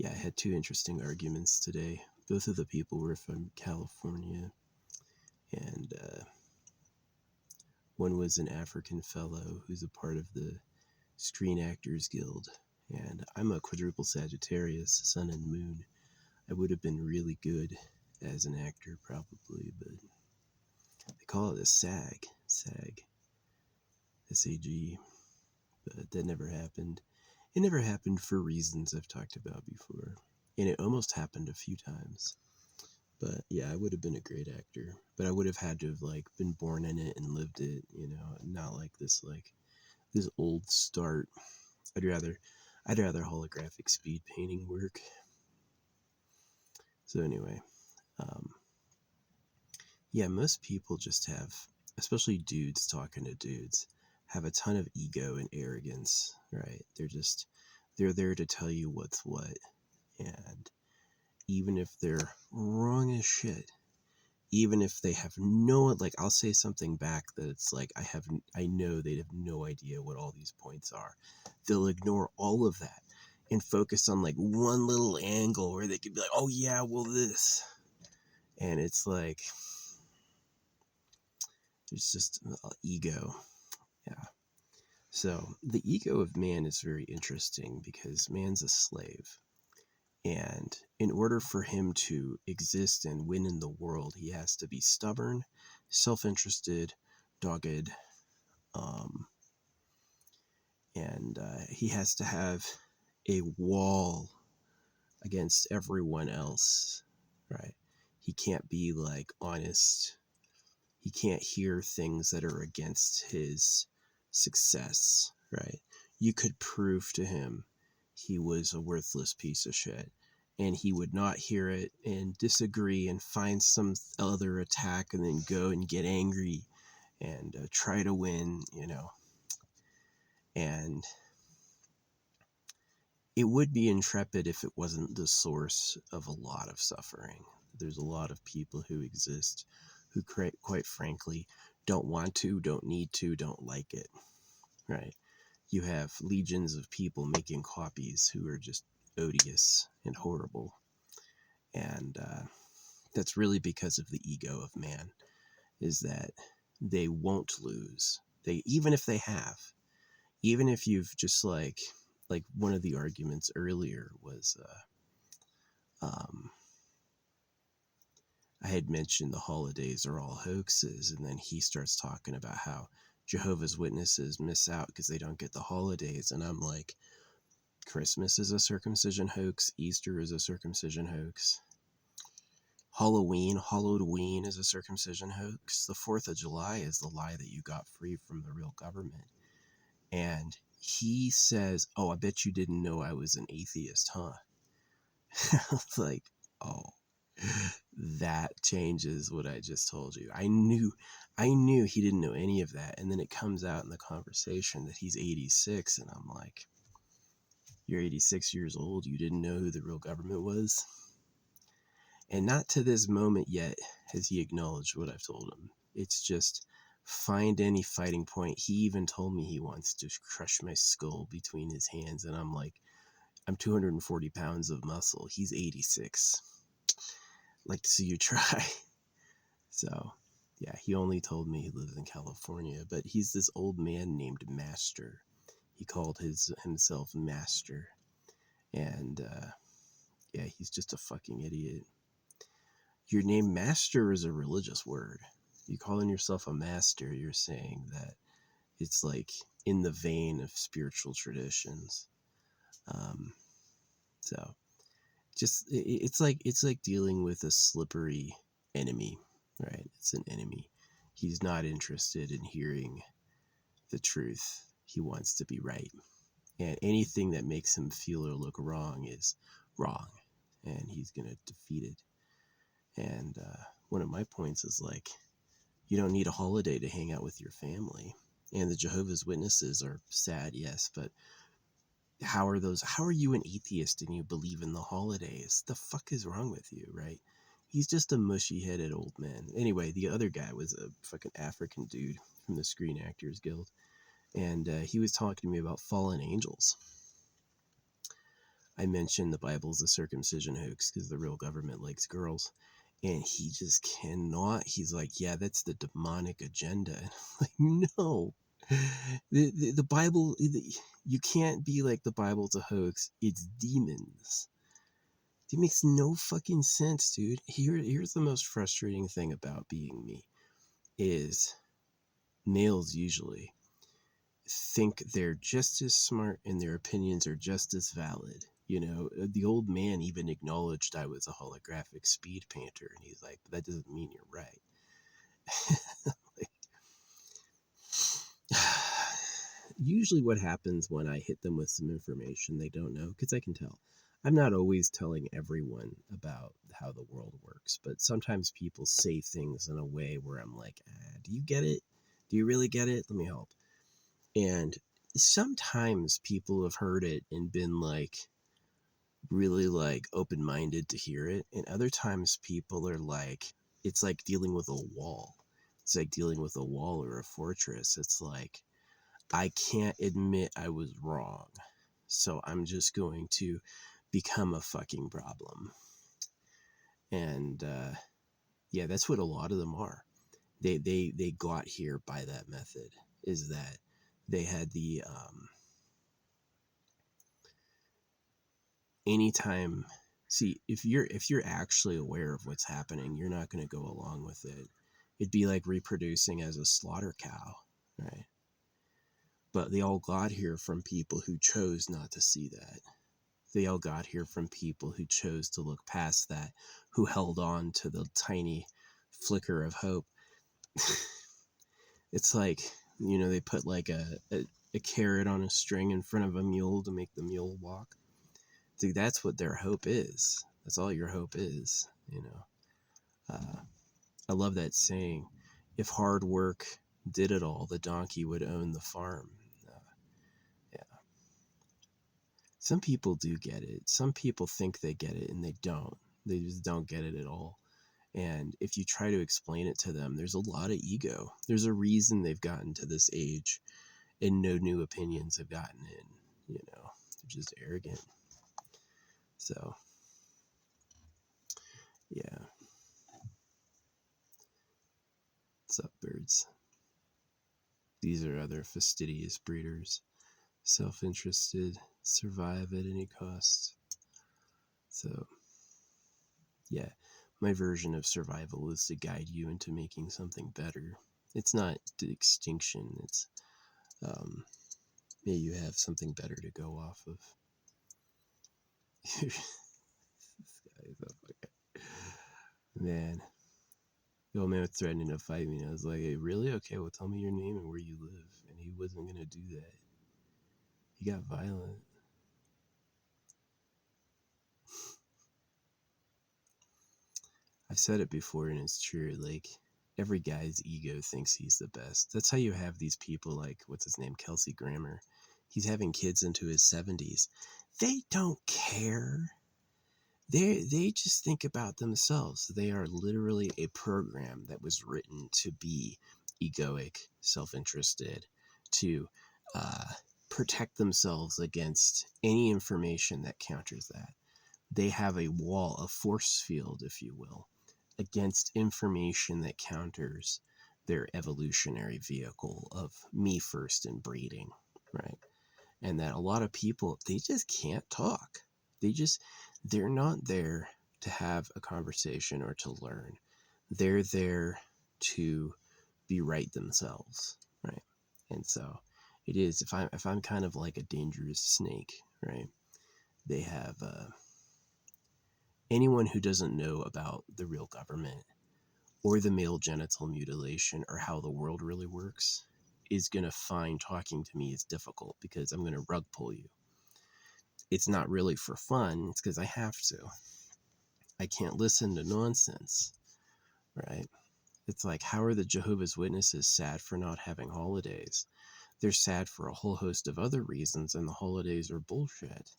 Yeah, I had two interesting arguments today. Both of the people were from California, and one was an African fellow who's a part of the Screen Actors Guild, and I'm a quadruple Sagittarius, sun and moon. I would have been really good as an actor, probably, but they call it a SAG, SAG, but that never happened. It never happened for reasons I've talked about before, and it almost happened a few times. But yeah, I would have been a great actor, but I would have had to have been born in it and lived it, not like this old start. I'd rather holographic speed painting work. So anyway, um, yeah, most people just have, especially dudes talking to dudes, have a ton of ego and arrogance, right? They're there to tell you what's what, and even if they're wrong as shit, even if they have I'll say something back that it's like I know they have no idea what all these points are. They'll ignore all of that and focus on one little angle where they could be like, oh yeah, well this. And it's like, it's just ego. Yeah. So the ego of man is very interesting because man's a slave. And in order for him to exist and win in the world, he has to be stubborn, self-interested, dogged, um, and he has to have a wall against everyone else, right? He can't be honest. He can't hear things that are against his success, right? You could prove to him he was a worthless piece of shit, and he would not hear it and disagree and find some other attack and then go and get angry and try to win, and it would be intrepid if it wasn't the source of a lot of suffering. There's a lot of people who exist who, quite frankly, don't want to, don't need to, don't like it, right? You have legions of people making copies who are just odious and horrible. And that's really because of the ego of man, is that they won't lose. Even if they have, even if you've just like one of the arguments earlier was, I had mentioned the holidays are all hoaxes, and then he starts talking about how Jehovah's Witnesses miss out because they don't get the holidays, and I'm like, Christmas is a circumcision hoax, Easter is a circumcision hoax, Halloween is a circumcision hoax, the 4th of July is the lie that you got free from the real government. And he says, oh, I bet you didn't know I was an atheist, huh? Like, oh, that changes what I just told you. I knew he didn't know any of that. And then it comes out in the conversation that he's 86. And I'm like, you're 86 years old. You didn't know who the real government was? And not to this moment yet has he acknowledged what I've told him. It's just find any fighting point. He even told me he wants to crush my skull between his hands. And I'm like, I'm 240 pounds of muscle. He's 86. Like to see you try. So, yeah, he only told me he lives in California, but he's this old man named Master. He called himself Master. And, yeah, he's just a fucking idiot. Your name Master is a religious word. You calling yourself a master, you're saying that it's in the vein of spiritual traditions. So just it's like dealing with a slippery enemy, right? It's an enemy. He's not interested in hearing the truth. He wants to be right, and anything that makes him feel or look wrong is wrong, and he's gonna defeat it. And one of my points is you don't need a holiday to hang out with your family. And the Jehovah's Witnesses are sad, yes, but how are you an atheist and you believe in the holidays? The fuck is wrong with you, right? He's just a mushy-headed old man. Anyway, the other guy was a fucking African dude from the Screen Actors Guild, and he was talking to me about fallen angels. I mentioned the Bible's a circumcision hoax because the real government likes girls. And he just cannot. He's like, yeah, that's the demonic agenda. And I'm like, no. The Bible, you can't be like the Bible's a hoax. It's demons. It makes no fucking sense, dude. Here's the most frustrating thing about being me is males usually think they're just as smart and their opinions are just as valid. You know, the old man even acknowledged I was a holographic speed painter, and he's like, but that doesn't mean you're right. Like, usually what happens when I hit them with some information they don't know, because I can tell. I'm not always telling everyone about how the world works, but sometimes people say things in a way where I'm like, do you get it? Do you really get it? Let me help. And sometimes people have heard it and been like, really like open-minded to hear it. And other times people are like, it's like dealing with a wall. It's like dealing with a wall or a fortress. It's like, I can't admit I was wrong. So I'm just going to become a fucking problem. And yeah, that's what a lot of them are. They got here by that method, is that they had the anytime, see, if you're actually aware of what's happening, you're not going to go along with it. It'd be like reproducing as a slaughter cow, right? But they all got here from people who chose not to see that. They all got here from people who chose to look past that, who held on to the tiny flicker of hope. It's like, you know, they put like a carrot on a string in front of a mule to make the mule walk. See, that's what their hope is. That's all your hope is, you know. I love that saying, if hard work did it all, the donkey would own the farm. Yeah. Some people do get it. Some people think they get it and they don't. They just don't get it at all. And if you try to explain it to them, there's a lot of ego. There's a reason they've gotten to this age and no new opinions have gotten in, you know. They're just arrogant. So, yeah. What's up, birds? These are other fastidious breeders. Self-interested, survive at any cost. So, yeah, my version of survival is to guide you into making something better. It's not extinction. It's may you have something better to go off of. This guy is up, okay. Man, the old man was threatening to fight me. And I was like, hey, really? Okay, well, tell me your name and where you live. And he wasn't gonna do that. He got violent. I've said it before and it's true. Like, every guy's ego thinks he's the best. That's how you have these people like, what's his name, Kelsey Grammer. He's having kids into his 70s. They don't care. They just think about themselves. They are literally a program that was written to be egoic, self-interested, to protect themselves against any information that counters that. They have a wall, a force field, if you will, against information that counters their evolutionary vehicle of me first and breeding, right? And that a lot of people, they just can't talk. They're not there to have a conversation or to learn. They're there to be right themselves, right? And so it is, if I'm kind of like a dangerous snake, right? They have anyone who doesn't know about the real government or the male genital mutilation or how the world really works is going to find talking to me is difficult because I'm going to rug pull you. It's not really for fun. It's because I have to. I can't listen to nonsense, right? It's like, how are the Jehovah's Witnesses sad for not having holidays? They're sad for a whole host of other reasons, and the holidays are bullshit.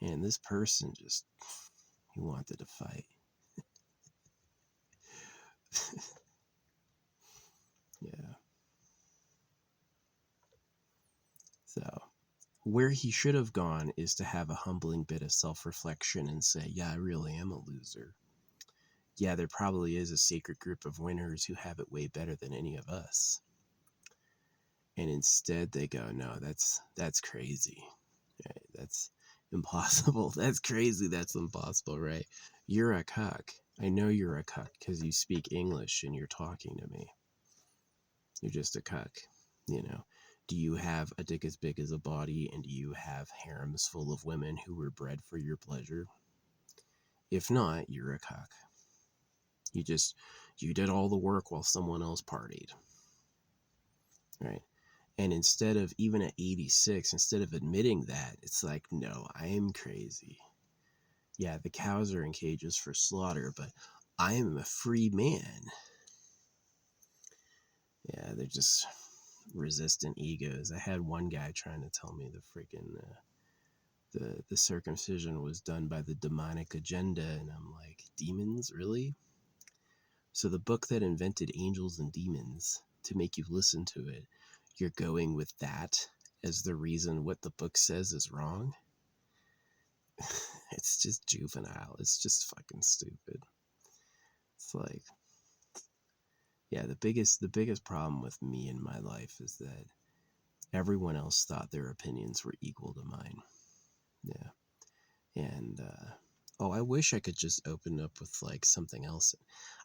And this person just, he wanted to fight. Yeah. So, Where he should have gone is to have a humbling bit of self-reflection and say, yeah, I really am a loser. Yeah, there probably is a secret group of winners who have it way better than any of us. And instead they go, no, that's crazy. Right? That's impossible. That's crazy. That's impossible, right? You're a cuck. I know you're a cuck because you speak English and you're talking to me. You're just a cuck, you know. Do you have a dick as big as a body, and do you have harems full of women who were bred for your pleasure? If not, you're a cuck. You did all the work while someone else partied, right? And instead of, even at 86, instead of admitting that, it's like, no, I am crazy. Yeah, the cows are in cages for slaughter, but I am a free man. Yeah, they're just resistant egos. I had one guy trying to tell me the freaking the circumcision was done by the demonic agenda, and I'm like, demons, really? So the book that invented angels and demons to make you listen to it, you're going with that as the reason what the book says is wrong? It's just juvenile. It's just fucking stupid. It's like, yeah, the biggest problem with me in my life is that everyone else thought their opinions were equal to mine. Yeah. And oh, I wish I could just open up with like something else.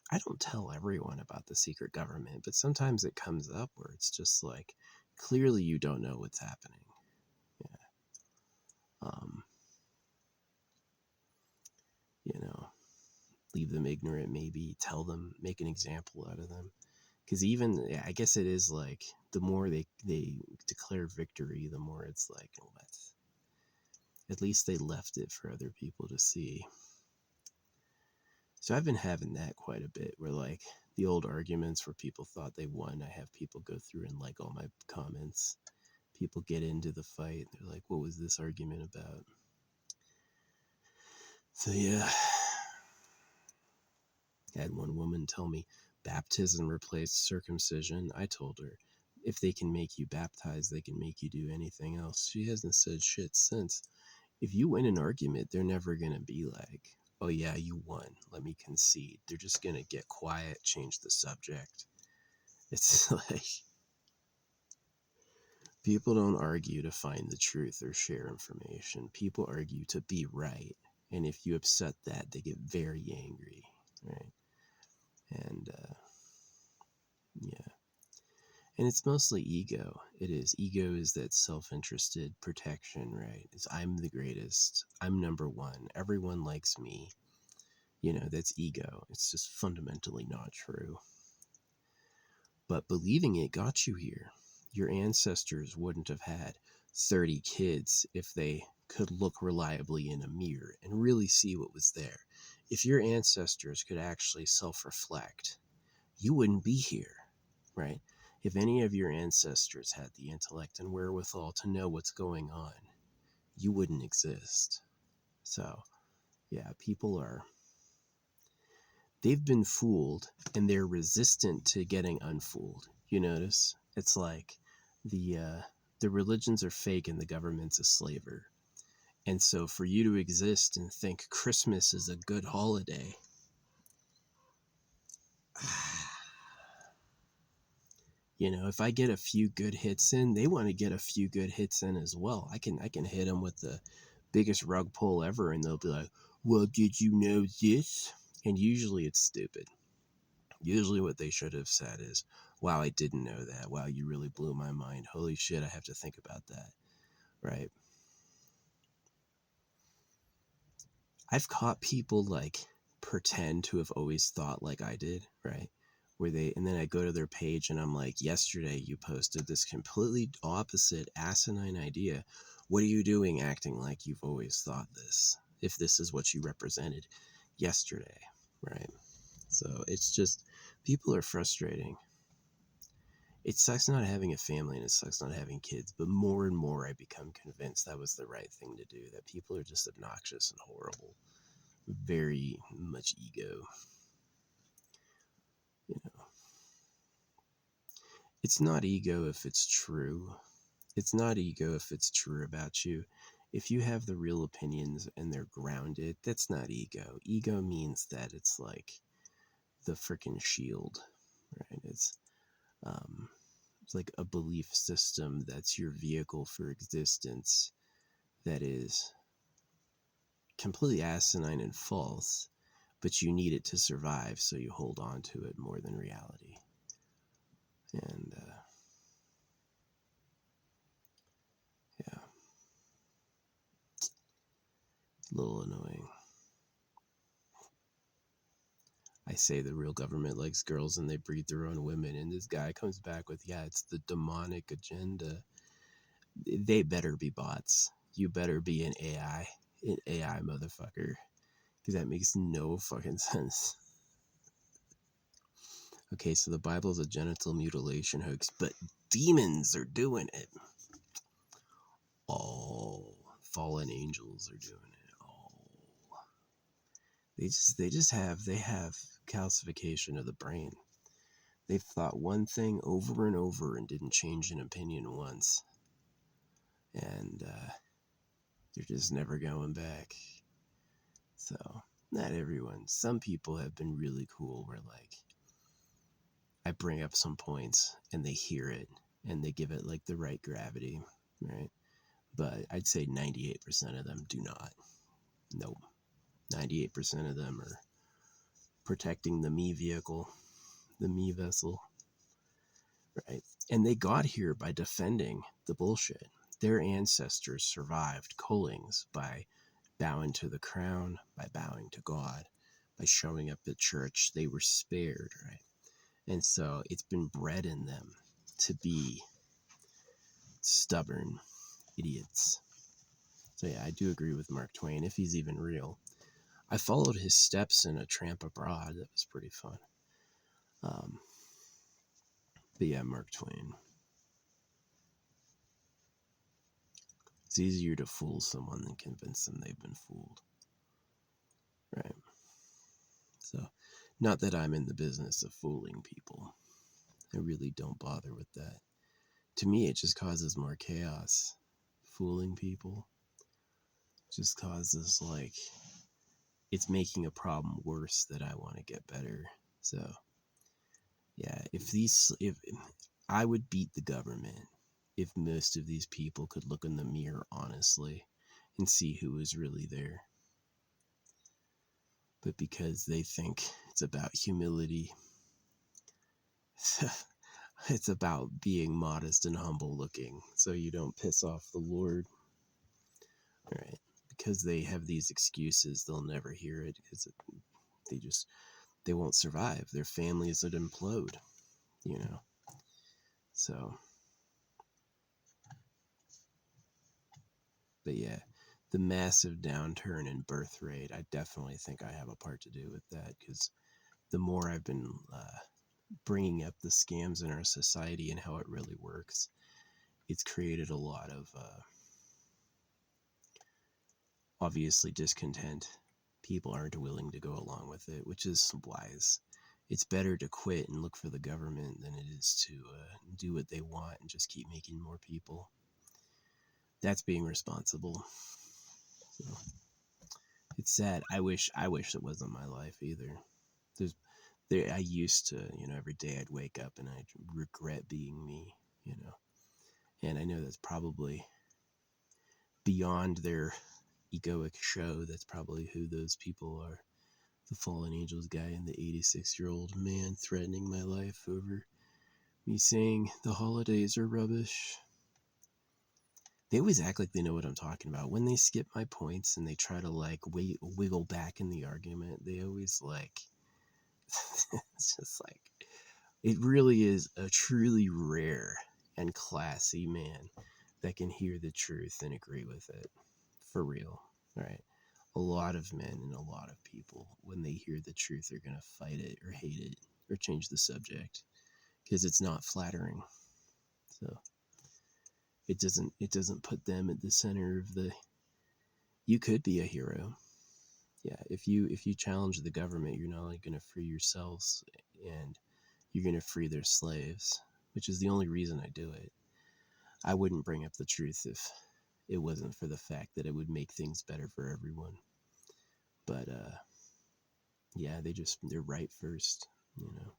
I don't tell everyone about the secret government, but sometimes it comes up where it's just like, clearly you don't know what's happening. Yeah. You know, leave them ignorant, maybe tell them, make an example out of them. Because even, I guess it is like, the more they declare victory, the more it's like, what? At least they left it for other people to see. So I've been having that quite a bit, where like the old arguments where people thought they won, I have people go through and like all my comments. People get into the fight. They're like, what was this argument about? So yeah, I had one woman tell me baptism replaced circumcision. I told her, if they can make you baptized, they can make you do anything else. She hasn't said shit since. If you win an argument, they're never going to be like, oh yeah, you won, let me concede. They're just going to get quiet, change the subject. It's like, people don't argue to find the truth or share information. People argue to be right. And if you upset that, they get very angry, right? And yeah. And it's mostly ego. It is. Ego is that self-interested protection, right? It's, I'm the greatest. I'm number one. Everyone likes me. You know, that's ego. It's just fundamentally not true. But believing it got you here. Your ancestors wouldn't have had 30 kids if they could look reliably in a mirror and really see what was there. If your ancestors could actually self-reflect, you wouldn't be here, right? If any of your ancestors had the intellect and wherewithal to know what's going on, you wouldn't exist. So, yeah, they've been fooled and they're resistant to getting unfooled. You notice? It's like the religions are fake and the government's a slaver. And so for you to exist and think Christmas is a good holiday, you know, if I get a few good hits in, they want to get a few good hits in as well. I can hit them with the biggest rug pull ever, and they'll be like, "Well, did you know this?" And usually it's stupid. Usually what they should have said is, "Wow, I didn't know that. Wow, you really blew my mind. Holy shit, I have to think about that." Right? I've caught people like pretend to have always thought like I did, right? And then I go to their page and I'm like, yesterday you posted this completely opposite asinine idea. What are you doing acting like you've always thought this, if this is what you represented yesterday, right? So it's just, people are frustrating. It sucks not having a family and it sucks not having kids, but more and more I become convinced that was the right thing to do, that people are just obnoxious and horrible. Very much ego. You know, it's not ego if it's true. It's not ego if it's true about you. If you have the real opinions and they're grounded, that's not ego. Ego means that it's like the freaking shield, right? Um, it's like a belief system that's your vehicle for existence that is completely asinine and false, but you need it to survive, so you hold on to it more than reality. And yeah, it's a little annoying. I say the real government likes girls and they breed their own women, and this guy comes back with, yeah, it's the demonic agenda. They better be bots. You better be an AI motherfucker, because that makes no fucking sense. Okay, so the Bible's a genital mutilation hoax, but demons are doing it. Oh, fallen angels are doing it. Oh, they have calcification of the brain. They've thought one thing over and over and didn't change an opinion once, and they're just never going back. So, not everyone. Some people have been really cool where, like, I bring up some points and they hear it and they give it like the right gravity, right? But I'd say 98% of them do not. Nope. 98% of them are protecting the me vehicle, the me vessel, right? And they got here by defending the bullshit. Their ancestors survived cullings by bowing to the crown, by bowing to God, by showing up at church. They were spared, right? And so it's been bred in them to be stubborn idiots. So yeah, I do agree with Mark Twain, if he's even real. I followed his steps in A Tramp Abroad. That was pretty fun. But yeah, Mark Twain. It's easier to fool someone than convince them they've been fooled. Right? So, not that I'm in the business of fooling people. I really don't bother with that. To me, it just causes more chaos. Fooling people just causes, like, it's making a problem worse that I want to get better. So, yeah, if I would beat the government if most of these people could look in the mirror honestly and see who is really there. But because they think it's about humility, it's about being modest and humble looking so you don't piss off the Lord. Right? Because they have these excuses, they'll never hear it because they won't survive. Their families would implode, you know. So, but yeah, the massive downturn in birth rate, I definitely think I have a part to do with that, because the more I've been bringing up the scams in our society and how it really works, it's created a lot of obviously discontent. People aren't willing to go along with it, which is wise. It's better to quit and look for the government than it is to do what they want and just keep making more people. That's being responsible. So, it's sad. I wish it wasn't my life either. I used to, every day I'd wake up and I'd regret being me, And I know that's probably beyond their egoic show. That's probably who those people are. The fallen angels guy and the 86-year-old man threatening my life over me saying the holidays are rubbish. They always act like they know what I'm talking about. When they skip my points and they try to like wiggle back in the argument, they always like, it's just like, it really is a truly rare and classy man that can hear the truth and agree with it. For real, right? A lot of men and a lot of people, when they hear the truth, are going to fight it or hate it or change the subject because it's not flattering. So it doesn't put them at the center of the. You could be a hero. Yeah, if you challenge the government, you're not only going to free yourselves, and you're going to free their slaves, which is the only reason I do it. I wouldn't bring up the truth if it wasn't for the fact that it would make things better for everyone. But yeah, they're right first, you know.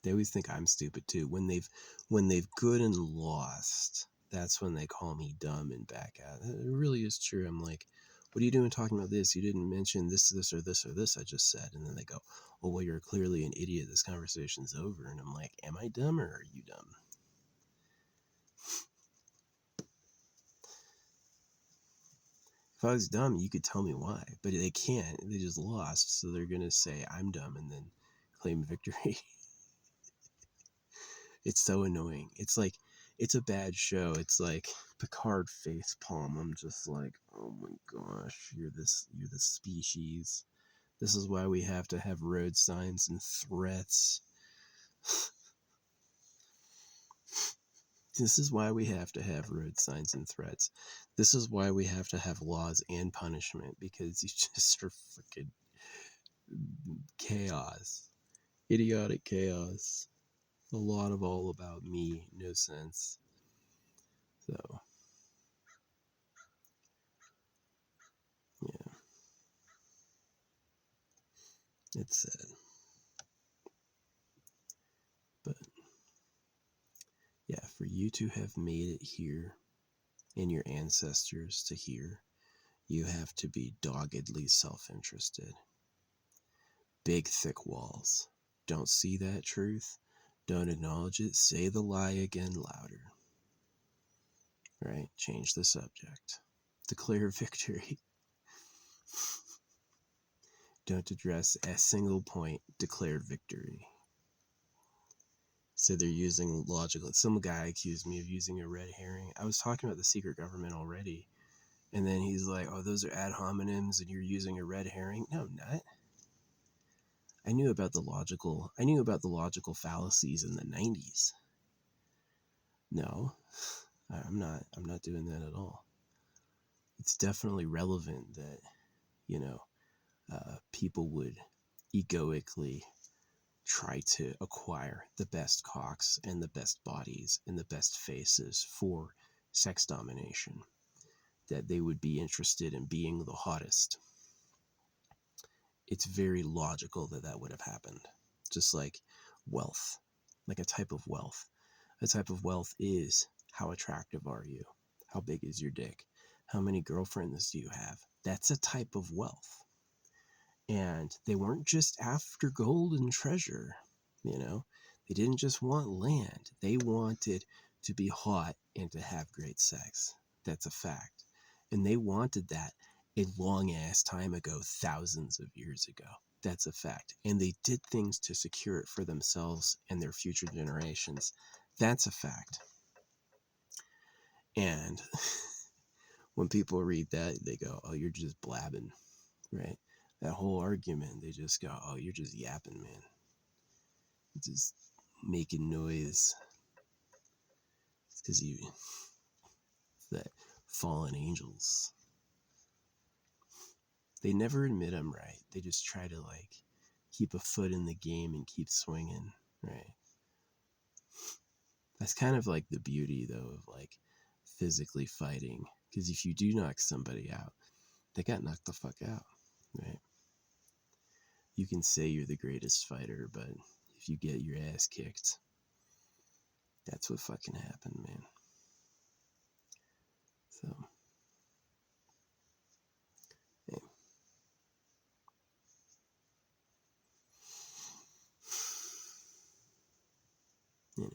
They always think I'm stupid too. When they've good and lost, that's when they call me dumb and back out. It really is true. I'm like, what are you doing talking about this? You didn't mention this, or this, or this I just said. And then they go, oh, well, you're clearly an idiot. This conversation's over. And I'm like, am I dumb or are you dumb? If I was dumb, you could tell me why. But they can't. They just lost. So they're going to say I'm dumb and then claim victory. It's so annoying. It's like, it's a bad show. It's like Picard face palm. I'm just like, oh my gosh, you're the species. This is why we have to have road signs and threats. This is why we have to have road signs and threats. This is why we have to have laws and punishment, because you just are freaking chaos. Idiotic chaos. A lot of all about me, no sense. So, yeah, it's sad. But yeah, for you to have made it here and your ancestors to here, you have to be doggedly self-interested. Big, thick walls. Don't see that truth. Don't acknowledge it. Say the lie again louder. Right? Change the subject. Declare victory. Don't address a single point. Declare victory. So they're using logical. Some guy accused me of using a red herring. I was talking about the secret government already. And then he's like, oh, those are ad hominems and you're using a red herring. No, I'm not. I knew about the logical fallacies in the 90s. No, I'm not doing that at all. It's definitely relevant that, you know, people would egoically try to acquire the best cocks and the best bodies and the best faces for sex domination. That they would be interested in being the hottest. It's very logical that that would have happened. Just like wealth, like a type of wealth. A type of wealth is, how attractive are you? How big is your dick? How many girlfriends do you have? That's a type of wealth. And they weren't just after gold and treasure, you know? They didn't just want land. They wanted to be hot and to have great sex. That's a fact. And they wanted that a long ass time ago, thousands of years ago. That's a fact. And they did things to secure it for themselves and their future generations. That's a fact. And when people read that, they go, oh, you're just blabbing, right? That whole argument, they just go, oh, you're just yapping, man. Just making noise. It's because that fallen angels. They never admit I'm right. They just try to, like, keep a foot in the game and keep swinging, right? That's kind of like the beauty, though, of, like, physically fighting. Because if you do knock somebody out, they got knocked the fuck out, right? You can say you're the greatest fighter, but if you get your ass kicked, that's what fucking happened, man. So, hey. Anyway.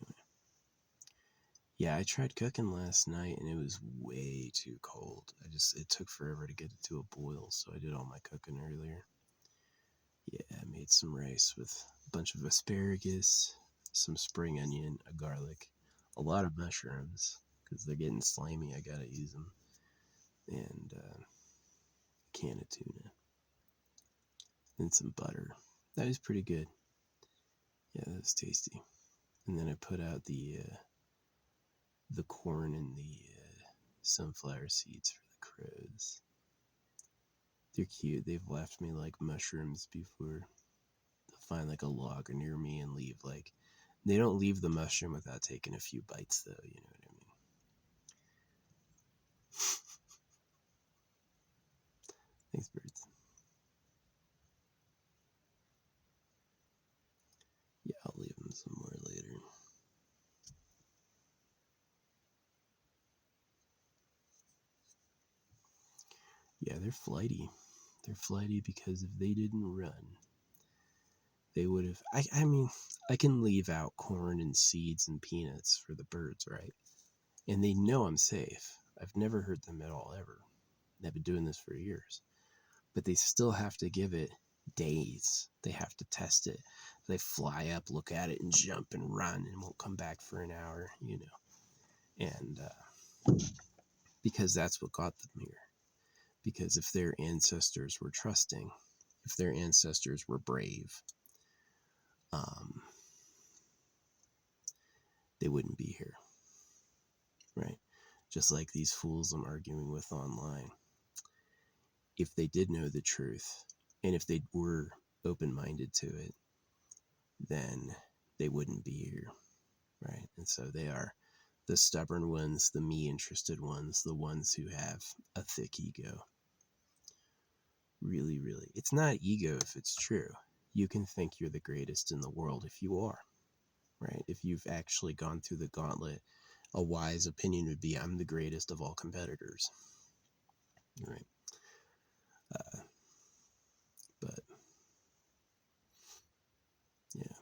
Yeah, I tried cooking last night and it was way too cold. It took forever to get it to a boil, so I did all my cooking earlier. Yeah, I made some rice with a bunch of asparagus, some spring onion, a garlic, a lot of mushrooms, because they're getting slimy, I gotta use them, and a can of tuna, and some butter. That was pretty good. Yeah, that was tasty. And then I put out the corn and the sunflower seeds for the crows. They're cute. They've left me like mushrooms before. The find like a log near me and leave like, they don't leave the mushroom without taking a few bites though, you know what I mean? Thanks, birds. Yeah, I'll leave them some more later. Yeah, they're flighty. They're flighty because if they didn't run, they would have. I mean, I can leave out corn and seeds and peanuts for the birds, right? And they know I'm safe. I've never hurt them at all, ever. I've been doing this for years. But they still have to give it days. They have to test it. They fly up, look at it, and jump and run, and won't come back for an hour, you know. And because that's what got them here. Because if their ancestors were trusting, if their ancestors were brave, they wouldn't be here, right? Just like these fools I'm arguing with online. If they did know the truth, and if they were open-minded to it, then they wouldn't be here, right? And so they are the stubborn ones, the me-interested ones, the ones who have a thick ego. Really, really. It's not ego if it's true. You can think you're the greatest in the world if you are, right? If you've actually gone through the gauntlet, a wise opinion would be, I'm the greatest of all competitors, right? But, yeah.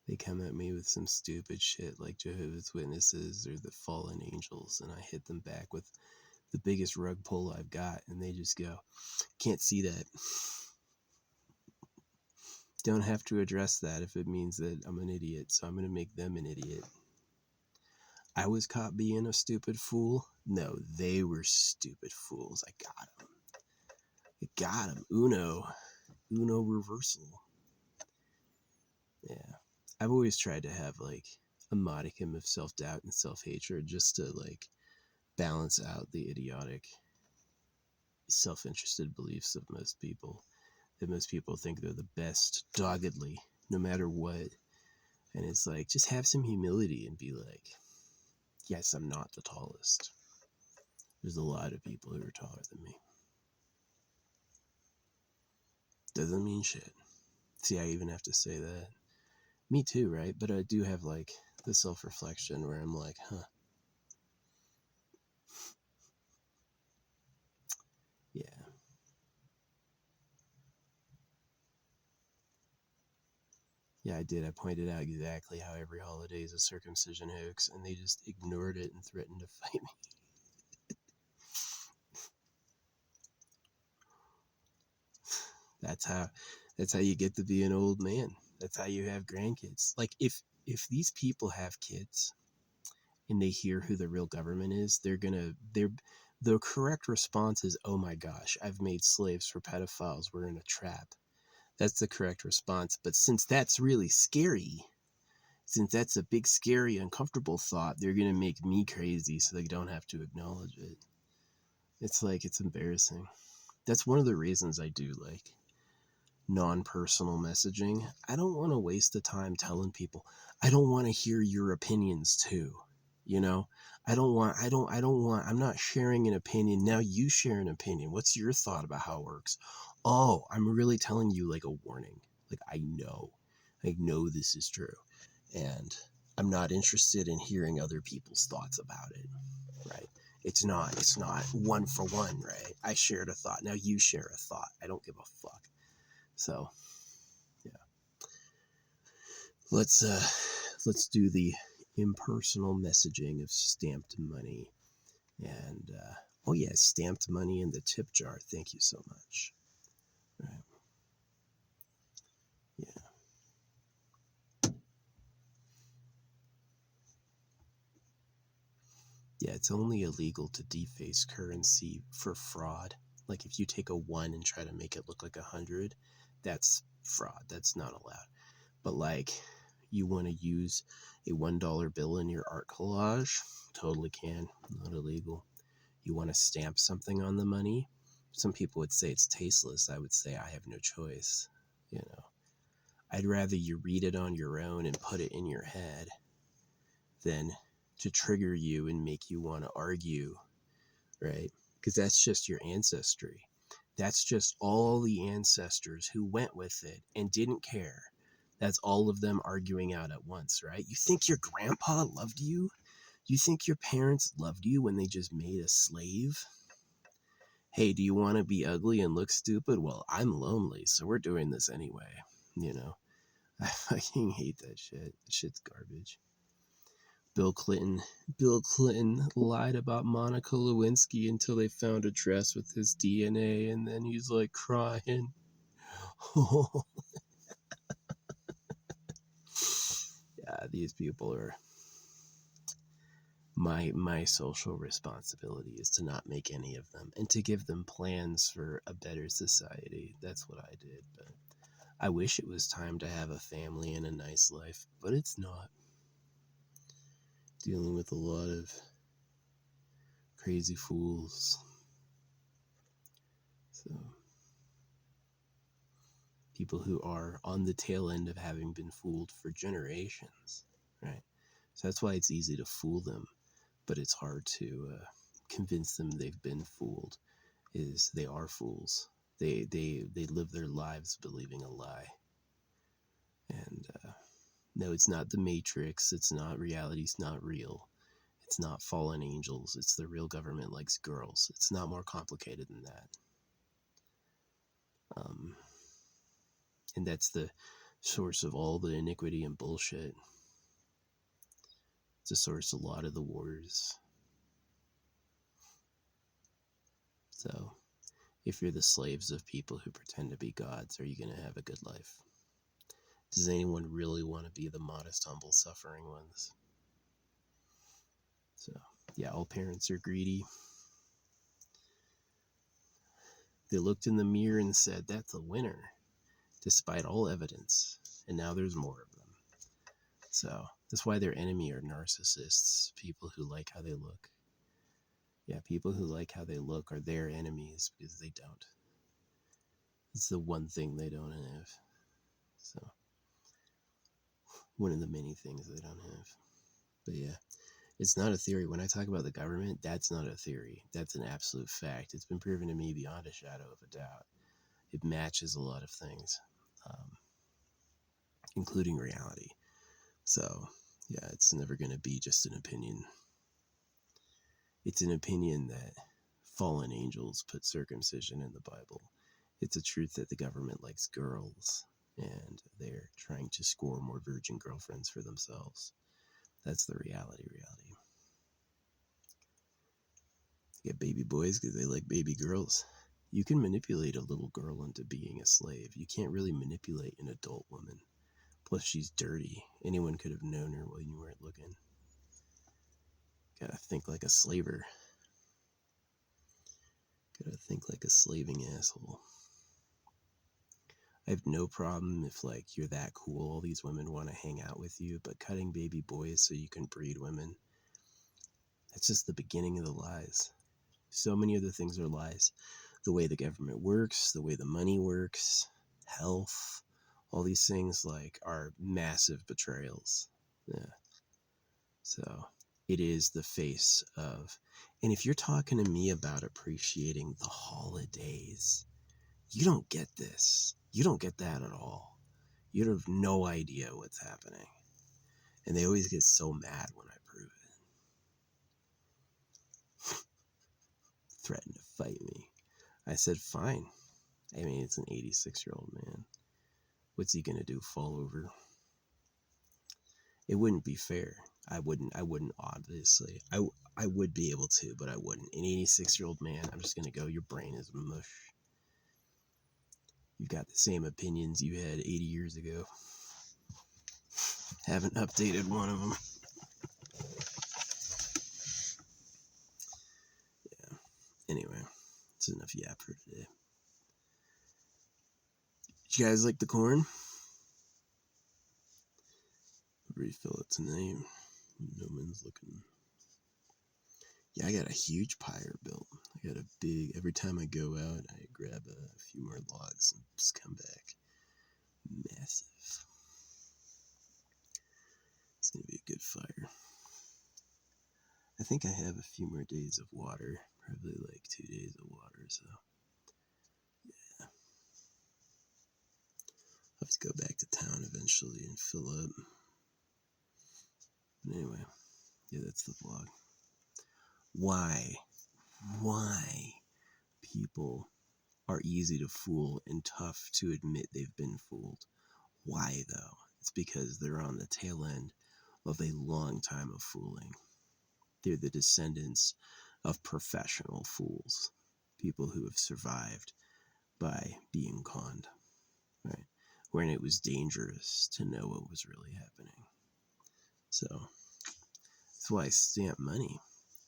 They come at me with some stupid shit like Jehovah's Witnesses or the fallen angels, and I hit them back with the biggest rug pull I've got, and they just go, can't see that. Don't have to address that if it means that I'm an idiot, so I'm going to make them an idiot. I was caught being a stupid fool? No, they were stupid fools. I got them. Uno reversal. Yeah. I've always tried to have like a modicum of self-doubt and self-hatred just to like balance out the idiotic self-interested beliefs of most people. That most people think they're the best doggedly, no matter what. And it's like, just have some humility and be like, yes, I'm not the tallest. There's a lot of people who are taller than me. Doesn't mean shit. See, I even have to say that. Me too, right? But I do have like the self-reflection where I'm like, yeah. Yeah, I did. I pointed out exactly how every holiday is a circumcision hoax, and they just ignored it and threatened to fight me. That's how you get to be an old man. That's how you have grandkids. Like if these people have kids and they hear who the real government is, the correct response is, oh my gosh, I've made slaves for pedophiles. We're in a trap. That's the correct response. But since that's really scary, since that's a big, scary, uncomfortable thought, they're going to make me crazy so they don't have to acknowledge it. It's like, it's embarrassing. That's one of the reasons I do like non-personal messaging. I don't want to waste the time telling people, I don't want to hear your opinions too. You know, I'm not sharing an opinion. Now you share an opinion. What's your thought about how it works? Oh, I'm really telling you like a warning. Like, I know this is true. And I'm not interested in hearing other people's thoughts about it, right? It's not one for one, right? I shared a thought. Now you share a thought. I don't give a fuck. So, yeah. Let's do the impersonal messaging of stamped money. And, oh yeah, stamped money in the tip jar. Thank you so much. Right. Yeah. Yeah, it's only illegal to deface currency for fraud. Like if you take a 1 and try to make it look like 100, that's fraud. That's not allowed. But like you want to use a $1 bill in your art collage, totally can. Not illegal. You want to stamp something on the money, Some people would say it's tasteless. I would say I have no choice. You know, I'd rather you read it on your own and put it in your head than to trigger you and make you want to argue, right? Because that's just your ancestry. That's just all the ancestors who went with it and didn't care. That's all of them arguing out at once, right? You think your grandpa loved you? You think your parents loved you when they just made a slave? Hey, do you want to be ugly and look stupid? Well, I'm lonely, so we're doing this anyway. You know, I fucking hate that shit. That shit's garbage. Bill Clinton lied about Monica Lewinsky until they found a dress with his DNA, and then he's like crying. Yeah, these people are my social responsibility is to not make any of them and to give them plans for a better society. That's what I did. But I wish it was time to have a family and a nice life, but it's not. Dealing with a lot of crazy fools. So people who are on the tail end of having been fooled for generations, right? So that's why it's easy to fool them, but it's hard to convince them they've been fooled. Is they are fools. They live their lives believing a lie. And no, it's not the Matrix. It's not reality. It's not real. It's not fallen angels. It's the real government likes girls. It's not more complicated than that. And that's the source of all the iniquity and bullshit. It's a source of a lot of the wars. So, if you're the slaves of people who pretend to be gods, are you going to have a good life? Does anyone really want to be the modest, humble, suffering ones? So, yeah, all parents are greedy. They looked in the mirror and said, that's a winner, despite all evidence. And now there's more of them. So, that's why their enemy are narcissists, people who like how they look. Yeah, people who like how they look are their enemies because they don't. It's the one thing they don't have. So, one of the many things they don't have. But yeah, it's not a theory. When I talk about the government, that's not a theory. That's an absolute fact. It's been proven to me beyond a shadow of a doubt. It matches a lot of things, including reality. So, yeah, it's never going to be just an opinion. It's an opinion that fallen angels put circumcision in the Bible. It's a truth that the government likes girls, and they're trying to score more virgin girlfriends for themselves. That's the reality. Get baby boys because they like baby girls. You can manipulate a little girl into being a slave. You can't really manipulate an adult woman. Plus, she's dirty. Anyone could have known her when you weren't looking. Gotta think like a slaver. Gotta think like a slaving asshole. I have no problem if, like, you're that cool, all these women want to hang out with you, but cutting baby boys so you can breed women, that's just the beginning of the lies. So many other things are lies. The way the government works, the way the money works, health, all these things, like, are massive betrayals. Yeah. So it is the face of, and if you're talking to me about appreciating the holidays, you don't get this. You don't get that at all. You have no idea what's happening. And they always get so mad when I prove it. Threaten to fight me. I said, fine. I mean, it's an 86-year-old man. What's he gonna do, fall over? It wouldn't be fair. I wouldn't obviously. I would be able to, but I wouldn't. An 86-year-old man, I'm just gonna go, your brain is mush. You've got the same opinions you had 80 years ago. Haven't updated one of them. Yeah. Anyway, it's enough yap for today. Did you guys like the corn? Refill it tonight. No one's looking. Yeah, I got a huge pyre built. I got a big, every time I go out, I grab a few more logs and just come back. Massive. It's going to be a good fire. I think I have a few more days of water. Probably like 2 days of water, so yeah. I'll have to go back to town eventually and fill up. But anyway, yeah, that's the vlog. Why people are easy to fool and tough to admit they've been fooled. Why, though? It's because they're on the tail end of a long time of fooling. They're the descendants of professional fools, people who have survived by being conned, right? When it was dangerous to know what was really happening. So that's why I stamp money.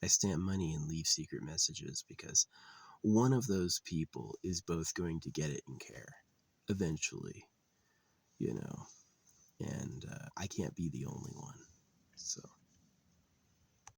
I stamp money and leave secret messages because one of those people is both going to get it and care eventually, and I can't be the only one.